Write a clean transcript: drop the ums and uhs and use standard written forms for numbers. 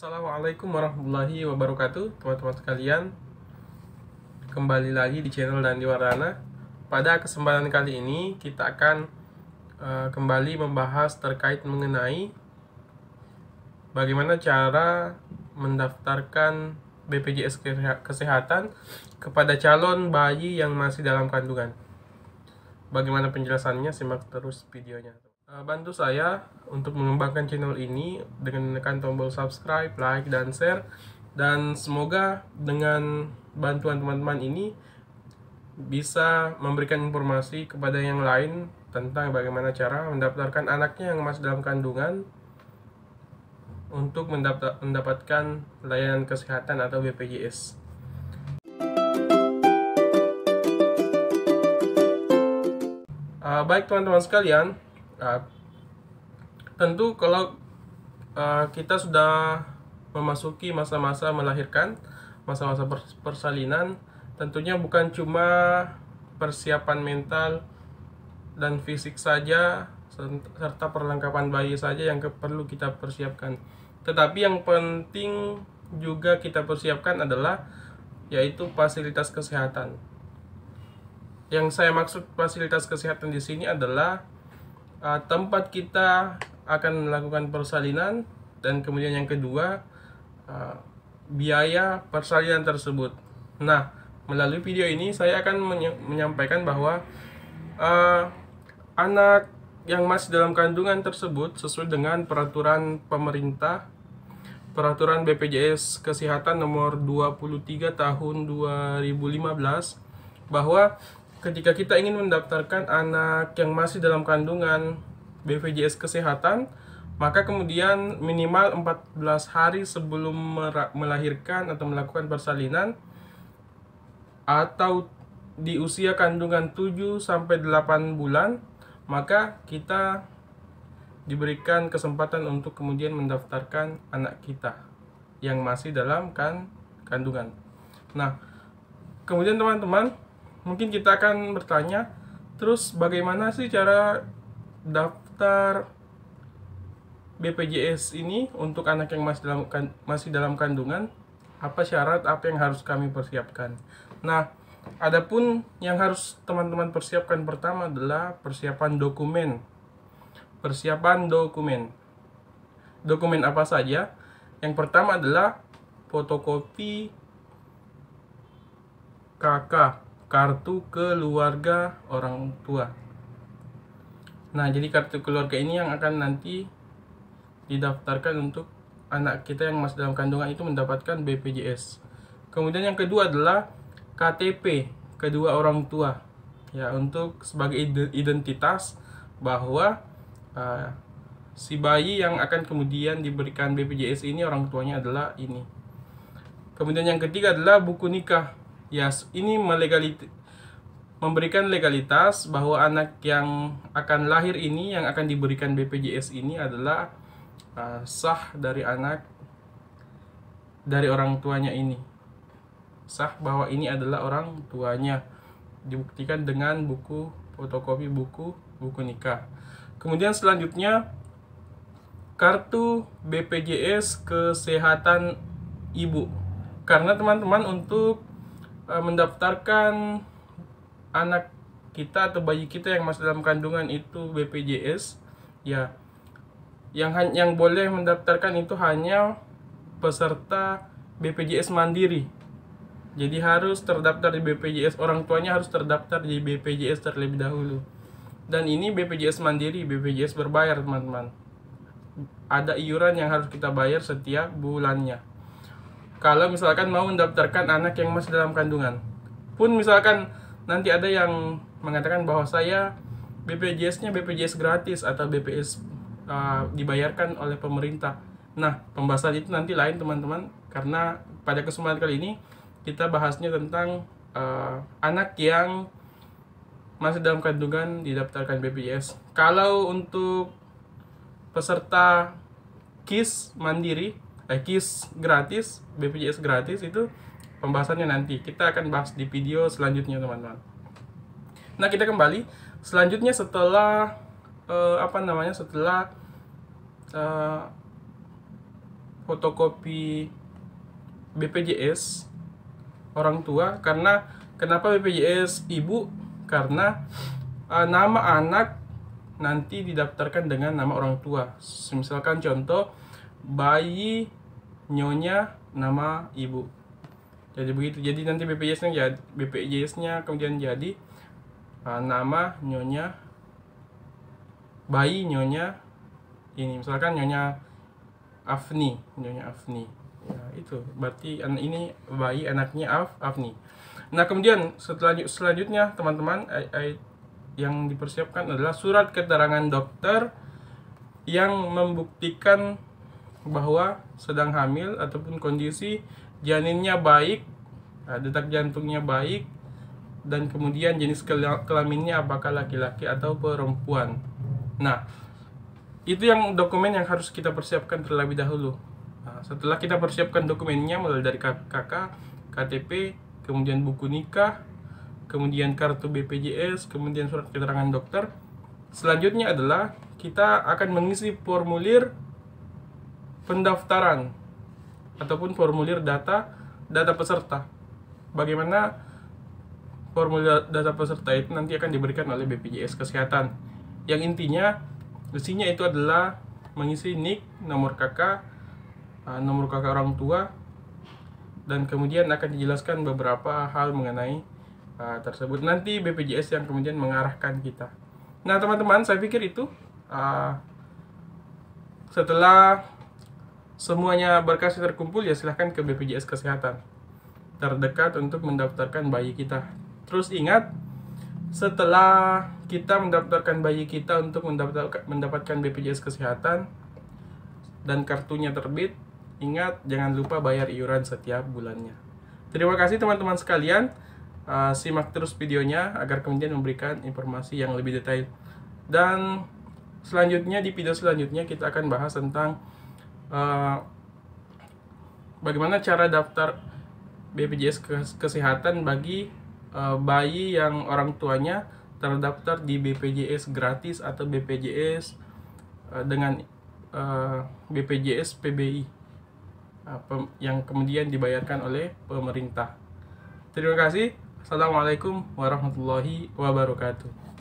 Assalamualaikum warahmatullahi wabarakatuh, teman-teman sekalian. Kembali lagi di channel Dandi Wardana. Pada kesempatan kali ini kita akan kembali membahas terkait mengenai bagaimana cara mendaftarkan BPJS Kesehatan kepada calon bayi yang masih dalam kandungan. Bagaimana penjelasannya? Simak terus videonya. Bantu saya untuk mengembangkan channel ini dengan menekan tombol subscribe, like, dan share. Dan semoga dengan bantuan teman-teman ini bisa memberikan informasi kepada yang lain tentang bagaimana cara mendaftarkan anaknya yang masih dalam kandungan untuk mendapatkan layanan kesehatan atau BPJS. Baik teman-teman sekalian, tentu kalau kita sudah memasuki masa-masa melahirkan, masa-masa persalinan, tentunya bukan cuma persiapan mental dan fisik saja serta perlengkapan bayi saja yang perlu kita persiapkan, tetapi yang penting juga kita persiapkan adalah yaitu fasilitas kesehatan. Yang saya maksud fasilitas kesehatan di sini adalah tempat kita akan melakukan persalinan, dan kemudian yang kedua biaya persalinan tersebut. Nah, melalui video ini saya akan menyampaikan bahwa anak yang masih dalam kandungan tersebut sesuai dengan peraturan pemerintah, peraturan BPJS Kesehatan nomor 23 tahun 2015, bahwa ketika kita ingin mendaftarkan anak yang masih dalam kandungan BPJS Kesehatan, maka kemudian minimal 14 hari sebelum melahirkan atau melakukan persalinan, atau di usia kandungan 7-8 bulan, maka kita diberikan kesempatan untuk kemudian mendaftarkan anak kita yang masih dalam kandungan. Nah, kemudian teman-teman, mungkin kita akan bertanya, terus bagaimana sih cara daftar BPJS ini untuk anak yang masih dalam kandungan? Apa syarat, apa yang harus kami persiapkan? Nah, adapun yang harus teman-teman persiapkan pertama adalah persiapan dokumen. Persiapan dokumen. Dokumen apa saja? Yang pertama adalah fotokopi KK, kartu keluarga orang tua. Nah, jadi kartu keluarga ini yang akan nanti didaftarkan untuk anak kita yang masih dalam kandungan itu mendapatkan BPJS. Kemudian yang kedua adalah KTP kedua orang tua, ya, untuk sebagai identitas bahwa si bayi yang akan kemudian diberikan BPJS ini orang tuanya adalah ini. Kemudian yang ketiga adalah buku nikah. Ya, ini memberikan legalitas bahwa anak yang akan lahir ini, yang akan diberikan BPJS ini adalah sah dari orang tuanya ini. Sah bahwa ini adalah orang tuanya. Dibuktikan dengan fotokopi buku nikah. Kemudian selanjutnya kartu BPJS Kesehatan Ibu. Karena teman-teman untuk mendaftarkan anak kita atau bayi kita yang masih dalam kandungan itu BPJS, ya, yang boleh mendaftarkan itu hanya peserta BPJS Mandiri. Jadi harus terdaftar di BPJS, orang tuanya harus terdaftar di BPJS terlebih dahulu. Dan ini BPJS Mandiri, BPJS berbayar, teman-teman. Ada iuran yang harus kita bayar setiap bulannya. Kalau misalkan mau mendaftarkan anak yang masih dalam kandungan, pun misalkan nanti ada yang mengatakan bahwa saya BPJS-nya BPJS gratis atau BPJS dibayarkan oleh pemerintah. Nah, pembahasan itu nanti lain, teman-teman, karena pada kesempatan kali ini kita bahasnya tentang anak yang masih dalam kandungan didaftarkan BPJS. Kalau untuk peserta KIS Mandiri, KIS gratis, BPJS gratis, itu pembahasannya nanti kita akan bahas di video selanjutnya, teman-teman. Nah, kita kembali selanjutnya setelah setelah fotokopi BPJS orang tua. Karena kenapa BPJS ibu? Karena nama anak nanti didaftarkan dengan nama orang tua. Misalkan contoh, bayi nyonya nama ibu. Jadi begitu. Jadi nanti BPJS-nya kemudian jadi nama nyonya, bayi nyonya ini, misalkan nyonya Afni. Ya, itu berarti ini bayi anaknya Afni. Nah, kemudian selanjutnya teman-teman, yang dipersiapkan adalah surat keterangan dokter yang membuktikan bahwa sedang hamil ataupun kondisi janinnya baik, detak jantungnya baik, dan kemudian jenis kelaminnya apakah laki-laki atau perempuan. Nah, itu yang dokumen yang harus kita persiapkan terlebih dahulu. Nah, setelah kita persiapkan dokumennya mulai dari KK, KTP, kemudian buku nikah, kemudian kartu BPJS, kemudian surat keterangan dokter. Selanjutnya adalah kita akan mengisi formulir pendaftaran ataupun formulir data peserta. Bagaimana formulir data peserta itu nanti akan diberikan oleh BPJS Kesehatan. Yang intinya isinya itu adalah mengisi NIK, nomor KK orang tua, dan kemudian akan dijelaskan beberapa hal mengenai tersebut. Nanti BPJS yang kemudian mengarahkan kita. Nah, teman-teman, saya pikir itu setelah semuanya berkas terkumpul, ya silahkan ke BPJS Kesehatan terdekat untuk mendaftarkan bayi kita. Terus ingat, setelah kita mendaftarkan bayi kita untuk mendapatkan BPJS Kesehatan dan kartunya terbit, ingat jangan lupa bayar iuran setiap bulannya. Terima kasih teman-teman sekalian. Simak terus videonya agar kemudian memberikan informasi yang lebih detail. Dan selanjutnya, di video selanjutnya kita akan bahas tentang bagaimana cara daftar BPJS Kesehatan bagi bayi yang orang tuanya terdaftar di BPJS gratis atau BPJS dengan BPJS PBI yang kemudian dibayarkan oleh pemerintah. Terima kasih. Assalamualaikum warahmatullahi wabarakatuh.